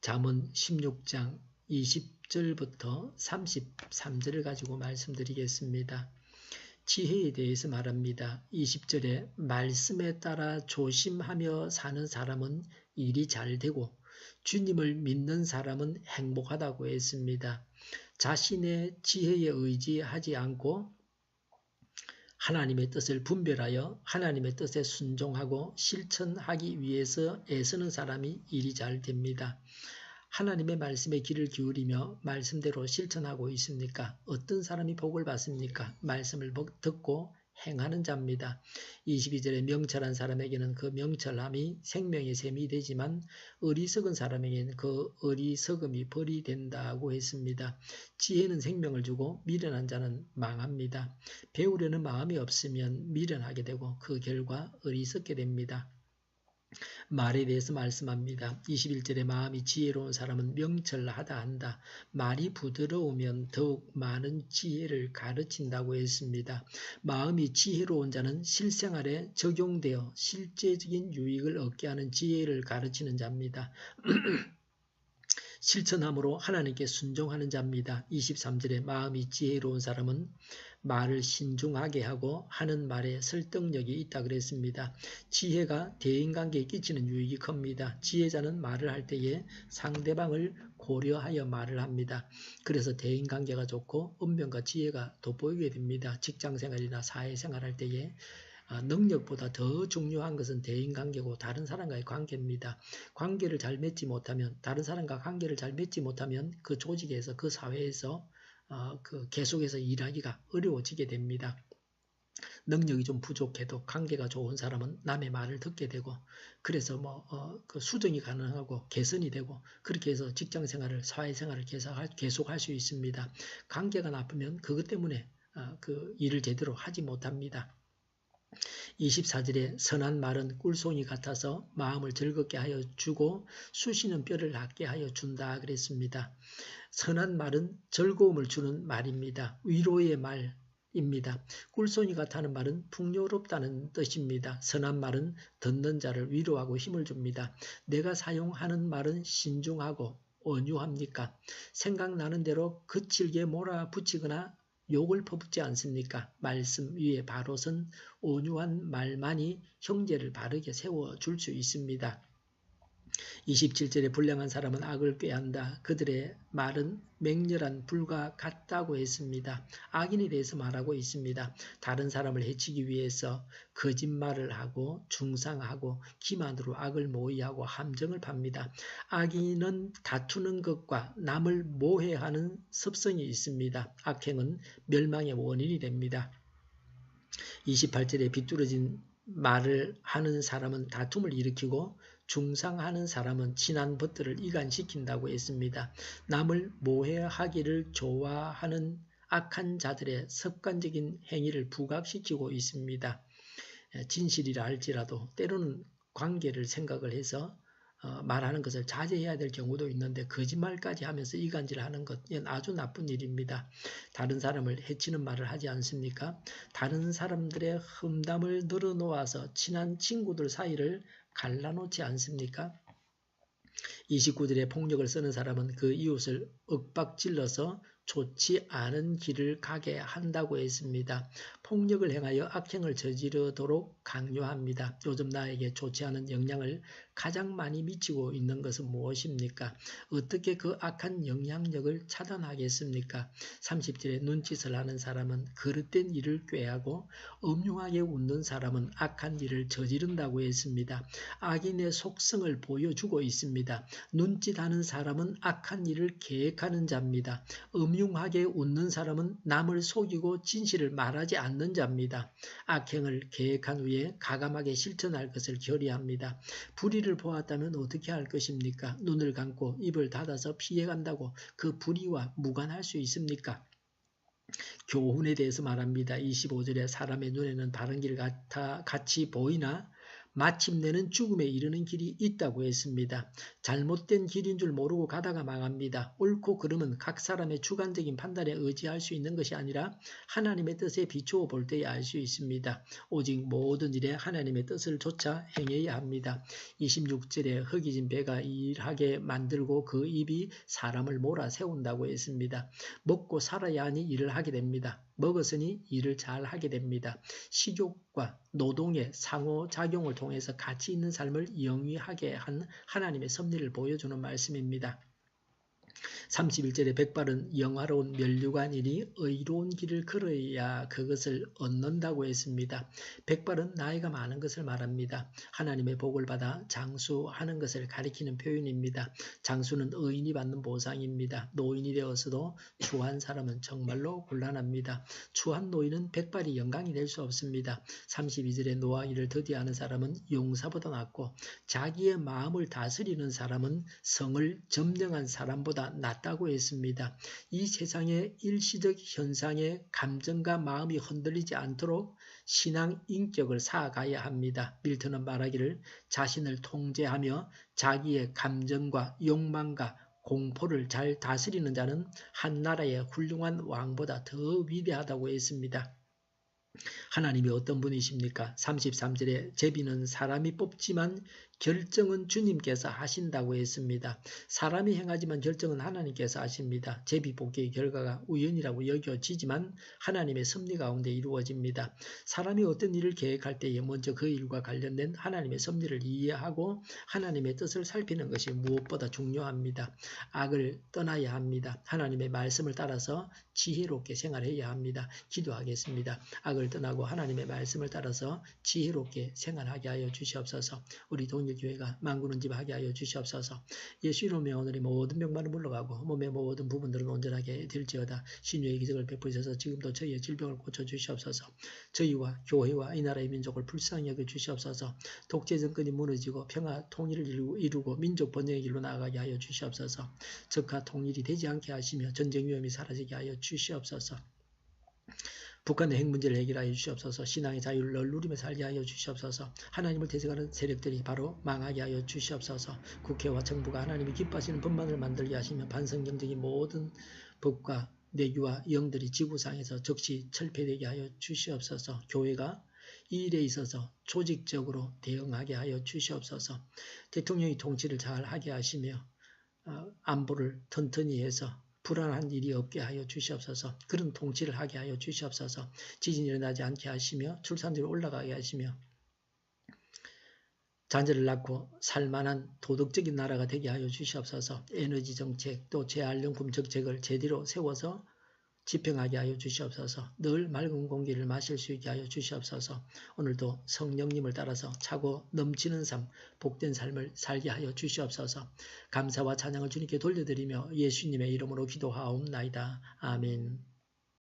잠언 16장 20절부터 33절을 가지고 말씀드리겠습니다. 지혜에 대해서 말합니다. 20절에 말씀에 따라 조심하며 사는 사람은 일이 잘 되고 주님을 믿는 사람은 행복하다고 했습니다. 자신의 지혜에 의지하지 않고 하나님의 뜻을 분별하여 하나님의 뜻에 순종하고 실천하기 위해서 애쓰는 사람이 일이 잘 됩니다. 하나님의 말씀에 귀를 기울이며 말씀대로 실천하고 있습니까? 어떤 사람이 복을 받습니까? 말씀을 듣고 행하는 자입니다. 22절에 명철한 사람에게는 그 명철함이 생명의 샘이 되지만 어리석은 사람에게는 그 어리석음이 벌이 된다고 했습니다. 지혜는 생명을 주고 미련한 자는 망합니다. 배우려는 마음이 없으면 미련하게 되고 그 결과 어리석게 됩니다. 말에 대해서 말씀합니다. 21절에 마음이 지혜로운 사람은 명철하다 한다. 말이 부드러우면 더욱 많은 지혜를 가르친다고 했습니다. 마음이 지혜로운 자는 실생활에 적용되어 실제적인 유익을 얻게 하는 지혜를 가르치는 자입니다. 실천함으로 하나님께 순종하는 자입니다. 23절에 마음이 지혜로운 사람은 말을 신중하게 하고 하는 말에 설득력이 있다 그랬습니다. 지혜가 대인관계에 끼치는 유익이 큽니다. 지혜자는 말을 할 때에 상대방을 고려하여 말을 합니다. 그래서 대인관계가 좋고 언변과 지혜가 돋보이게 됩니다. 직장생활이나 사회생활할 때에 능력보다 더 중요한 것은 대인관계고 다른 사람과의 관계입니다. 관계를 잘 맺지 못하면 다른 사람과 관계를 잘 맺지 못하면 그 조직에서 그 사회에서 계속해서 일하기가 어려워지게 됩니다. 능력이 좀 부족해도 관계가 좋은 사람은 남의 말을 듣게 되고 그래서 그 수정이 가능하고 개선이 되고 그렇게 해서 직장생활을 사회생활을 계속할 수 있습니다. 관계가 나쁘면 그것 때문에 그 일을 제대로 하지 못합니다. 24절에 선한 말은 꿀송이 같아서 마음을 즐겁게 하여 주고 쑤시는 뼈를 낫게 하여 준다 그랬습니다. 선한 말은 즐거움을 주는 말입니다. 위로의 말입니다. 꿀송이 같다는 말은 풍요롭다는 뜻입니다. 선한 말은 듣는 자를 위로하고 힘을 줍니다. 내가 사용하는 말은 신중하고 온유합니까? 생각나는 대로 거칠게 몰아붙이거나 욕을 퍼붓지 않습니까? 말씀 위에 바로 선 온유한 말만이 형제를 바르게 세워줄 수 있습니다. 27절에 불량한 사람은 악을 꾀한다. 그들의 말은 맹렬한 불과 같다고 했습니다. 악인에 대해서 말하고 있습니다. 다른 사람을 해치기 위해서 거짓말을 하고 중상하고 기만으로 악을 모의하고 함정을 팝니다. 악인은 다투는 것과 남을 모해하는 습성이 있습니다. 악행은 멸망의 원인이 됩니다. 28절에 비뚤어진 말을 하는 사람은 다툼을 일으키고 중상하는 사람은 친한 벗들을 이간시킨다고 했습니다. 남을 모해하기를 좋아하는 악한 자들의 습관적인 행위를 부각시키고 있습니다. 진실이라 할지라도 때로는 관계를 생각을 해서 말하는 것을 자제해야 될 경우도 있는데 거짓말까지 하면서 이간질하는 것은 아주 나쁜 일입니다. 다른 사람을 해치는 말을 하지 않습니까? 다른 사람들의 험담을 늘어놓아서 친한 친구들 사이를 갈라놓지 않습니까? 29절에 폭력을 쓰는 사람은 그 이웃을 윽박질러서 좋지 않은 길을 가게 한다고 했습니다. 폭력을 행하여 악행을 저지르도록 강요합니다. 요즘 나에게 좋지 않은 영향을 가장 많이 미치고 있는 것은 무엇입니까? 어떻게 그 악한 영향력을 차단하겠습니까? 30절에 눈짓을 하는 사람은 그릇된 일을 꾀하고 음흉하게 웃는 사람은 악한 일을 저지른다고 했습니다. 악인의 속성을 보여주고 있습니다. 눈짓하는 사람은 악한 일을 계획하는 자입니다. 음흉하게 웃는 사람은 남을 속이고 진실을 말하지 않는 자입니다. 악행을 계획한 후에 가감하게 실천할 것을 결의합니다. 불의를 보았다면 어떻게 할 것입니까? 눈을 감고 입을 닫아서 피해간다고 그 불의와 무관할 수 있습니까? 교훈에 대해서 말합니다. 25절에 사람의 눈에는 바른 길 같이 보이나 마침내는 죽음에 이르는 길이 있다고 했습니다. 잘못된 길인 줄 모르고 가다가 망합니다. 옳고 그름은 각 사람의 주관적인 판단에 의지할 수 있는 것이 아니라 하나님의 뜻에 비추어 볼 때에 알 수 있습니다. 오직 모든 일에 하나님의 뜻을 좇아 행해야 합니다. 26절에 흙이 진 배가 일하게 만들고 그 입이 사람을 몰아세운다고 했습니다. 먹고 살아야 하니 일을 하게 됩니다. 먹었으니 일을 잘 하게 됩니다. 식욕과 노동의 상호작용을 통해서 가치 있는 삶을 영위하게 한 하나님의 섭리를 보여주는 말씀입니다. 31절에 백발은 영화로운 면류관이니 의로운 길을 걸어야 그것을 얻는다고 했습니다. 백발은 나이가 많은 것을 말합니다. 하나님의 복을 받아 장수하는 것을 가리키는 표현입니다. 장수는 의인이 받는 보상입니다. 노인이 되어서도 추한 사람은 정말로 곤란합니다. 추한 노인은 백발이 영광이 될 수 없습니다. 32절에 노하기를 더디하는 사람은 용사보다 낫고 자기의 마음을 다스리는 사람은 성을 점령한 사람보다 낫다고 했습니다. 이 세상의 일시적 현상에 감정과 마음이 흔들리지 않도록 신앙 인격을 쌓아가야 합니다. 밀턴은 말하기를 자신을 통제하며 자기의 감정과 욕망과 공포를 잘 다스리는 자는 한 나라의 훌륭한 왕보다 더 위대하다고 했습니다. 하나님이 어떤 분이십니까? 33절에 제비는 사람이 뽑지만 결정은 주님께서 하신다고 했습니다. 사람이 행하지만 결정은 하나님께서 하십니다. 제비 뽑기의 결과가 우연이라고 여겨지지만 하나님의 섭리 가운데 이루어집니다. 사람이 어떤 일을 계획할 때에 먼저 그 일과 관련된 하나님의 섭리를 이해하고 하나님의 뜻을 살피는 것이 무엇보다 중요합니다. 악을 떠나야 합니다. 하나님의 말씀을 따라서 지혜롭게 생활해야 합니다. 기도하겠습니다. 악을 떠나고 하나님의 말씀을 따라서 지혜롭게 생활하게 하여 주시옵소서. 우리 동일교회가 만구는 집 하게 하여 주시옵소서. 예수 이름으로 오늘의 모든 병만을 물러가고 몸의 모든 부분들은 온전하게 될지어다. 신유의 기적을 베푸셔서 지금도 저희의 질병을 고쳐주시옵소서. 저희와 교회와 이 나라의 민족을 불쌍히 여겨 주시옵소서. 독재 정권이 무너지고 평화 통일을 이루고 민족 번영의 길로 나아가게 하여 주시옵소서. 적화 통일이 되지 않게 하시며 전쟁 위험이 사라지게 하여 주시옵소서. 북한의 핵 문제를 해결하여 주시옵소서. 신앙의 자유를 누리며 살게 하여 주시옵소서. 하나님을 대적하는 세력들이 바로 망하게 하여 주시옵소서. 국회와 정부가 하나님이 기뻐하시는 법만을 만들게 하시며 반성경적인 모든 법과 내규와 영들이 지구상에서 즉시 철폐되게 하여 주시옵소서. 교회가 이 일에 있어서 조직적으로 대응하게 하여 주시옵소서. 대통령이 통치를 잘 하게 하시며 안보를 튼튼히 해서 불안한 일이 없게 하여 주시옵소서. 그런 통치를 하게 하여 주시옵소서. 지진이 일어나지 않게 하시며 출산율이 올라가게 하시며 자녀를 낳고 살만한 도덕적인 나라가 되게 하여 주시옵소서. 에너지 정책 또 재활용품 정책을 제대로 세워서 집행하게 하여 주시옵소서. 늘 맑은 공기를 마실 수 있게 하여 주시옵소서. 오늘도 성령님을 따라서 차고 넘치는 삶, 복된 삶을 살게 하여 주시옵소서. 감사와 찬양을 주님께 돌려드리며 예수님의 이름으로 기도하옵나이다. 아멘.